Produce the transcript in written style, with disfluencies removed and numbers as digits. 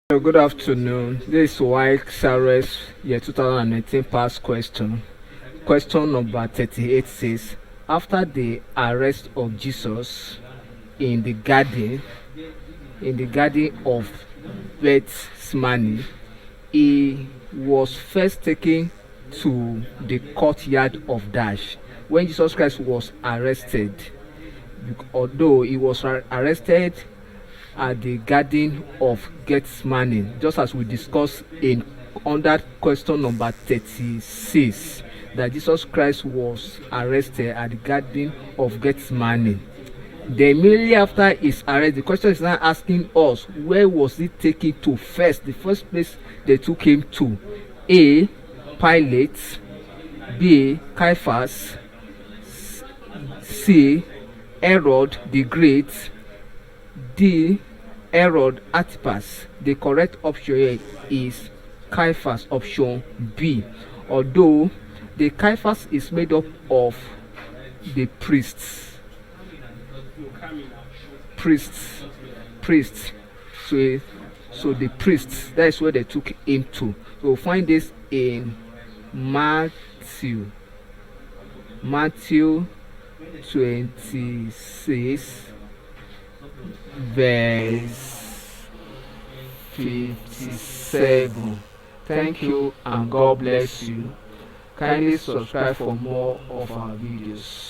Hello, good afternoon. This is CRS year 2019 past question. Question number 38 says, after the arrest of Jesus in the garden of Gethsemane, he was first taken to the courtyard of Dash. When Jesus Christ was arrested, although he was arrested at the garden of Gethsemane, just as we discussed in under question number 36, that Jesus Christ was arrested at the garden of Gethsemane. Then immediately after his arrest, the question is now asking us, where was he taken to first? The first place they took him to: A. Pilate, B. Caiaphas, C. Herod the Great, D. Herod Antipas. The correct option here is Caiaphas, option B. Although the Caiaphas is made up of the priests. So the priests, that is where they took him to. So we'll find this in Matthew 26 verse 57. Thank you and God bless you. Kindly subscribe for more of our videos.